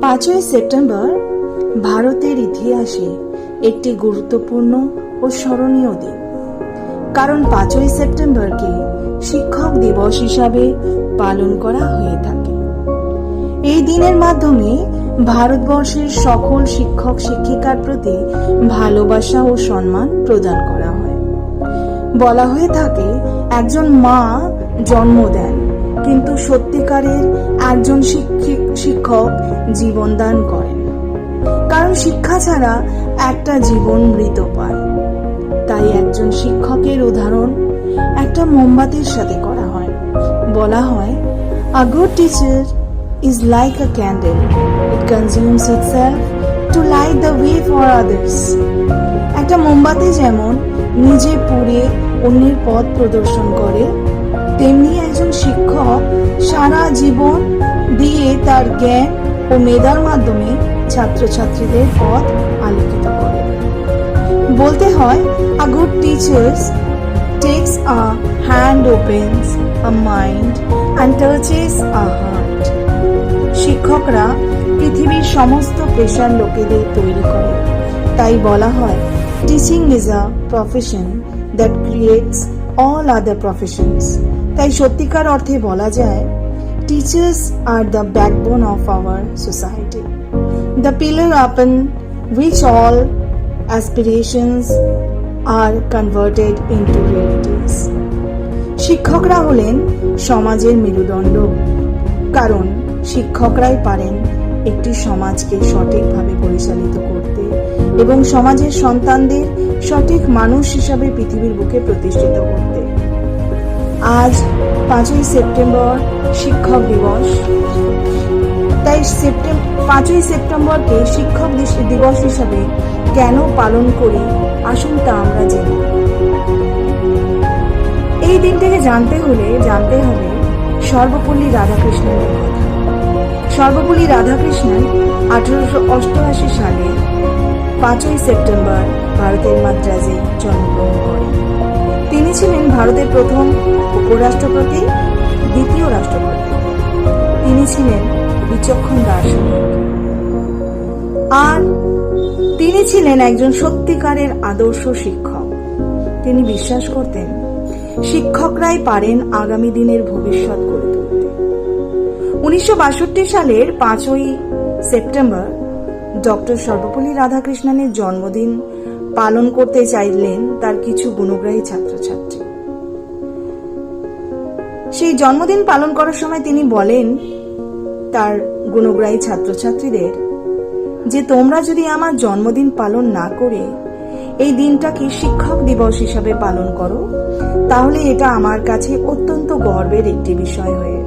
পাঁচই সেপ্টেম্বর ভারতের ইতিহাসে একটি গুরুত্বপূর্ণ ও স্মরণীয় দিন। কারণ 5ই সেপ্টেম্বরকে শিক্ষক দিবস হিসাবে পালন করা হয়ে থাকে। এই দিনের মাধ্যমে ভারতবর্ষের সকল শিক্ষক শিক্ষিকার প্রতি ভালোবাসা ও সম্মান প্রদান করা হয়। বলা হয়ে থাকে, একজন মা জন্ম দেন, কিন্তু সত্যিকারের একজন শিক্ষক জীবনদান করেন। কারণ শিক্ষা ছাড়া একটা জীবন মৃত পায়। তাই একজন শিক্ষকের উদাহরণ একটা মোমবাতির সাথে করা হয়। বলা হয়, a good teacher is like a candle. It consumes itself to light the way for others. একটা মোমবাতি যেমন নিজে পুড়ে অন্যের পথ প্রদর্শন করে, তেমনি একজন শিক্ষক সারা জীবন দিয়ে তার জ্ঞান ও মেধার মাধ্যমে ছাত্রছাত্রীদের পথ আলোকিত করে। বলতে হয়, a good teacher takes a hand, opens a mind and touches a heart. শিক্ষকরা পৃথিবীর সমস্ত পেশার লোকেদের তৈরি করে। তাই বলা হয়, teaching is a profession that creates all other professions. তাই সত্যিকার অর্থে বলা যায়, teachers are the backbone of our society, the pillar আপন which all aspirations are converted into realities. শিক্ষকরা হলেন সমাজের মেরুদণ্ড। কারণ শিক্ষকরাই পারেন একটি সমাজকে সঠিকভাবে পরিচালিত করতে এবং সমাজের সন্তানদের সঠিক মানুষ হিসাবে পৃথিবীর বুকে প্রতিষ্ঠিত করতে। আজ 5ই সেপ্টেম্বর শিক্ষক দিবস। তাই 5ই সেপ্টেম্বরকে শিক্ষক দিবস হিসাবে কেন পালন করি, আসুন তা আমরা জেনে। এই দিনটাকে জানতে হবে সর্বপল্লী রাধাকৃষ্ণনের কথা। সর্বপল্লী রাধাকৃষ্ণন 1888 সালে 5ই সেপ্টেম্বর ভারতের মাদ্রাজে জন্মগ্রহণ করেন। তিনি ছিলেন ভারতের প্রথম উপরাষ্ট্রপতি, দ্বিতীয় রাষ্ট্রপতি। তিনি ছিলেন বিচক্ষণ দার্শনিক, আর তিনি ছিলেন একজন সত্যিকারের আদর্শ শিক্ষক। তিনি বিশ্বাস করতেন, শিক্ষকরাই পারেন আগামী দিনের ভবিষ্যৎ গড়ে তুলতে। 1962 সালের 5ই সেপ্টেম্বর ডক্টর সর্বপল্লী রাধাকৃষ্ণনের জন্মদিন পালন করতে চাইলেন তার কিছু গুণগ্রাহী ছাত্রছাত্রী। সেই জন্মদিন পালন করার সময় তিনি বলেন তার গুণগ্রাহী ছাত্রছাত্রীদের যে, তোমরা যদি আমার জন্মদিন পালন না করে এই দিনটাকে শিক্ষক দিবস হিসাবে পালন করো, তাহলে এটা আমার কাছে অত্যন্ত গর্বের একটি বিষয় হয়ে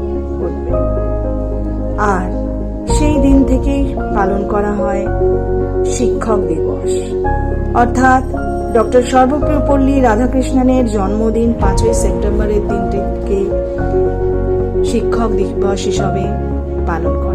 উঠবে। আর সেই দিন থেকেই পালন করা হয় শিক্ষক দিবস। অর্থাৎ ডক্টর সর্বপল্লী রাধাকৃষ্ণনের জন্মদিন 5ই সেপ্টেম্বরের দিনটিকে শিক্ষক দিবস হিসাবে পালন করা।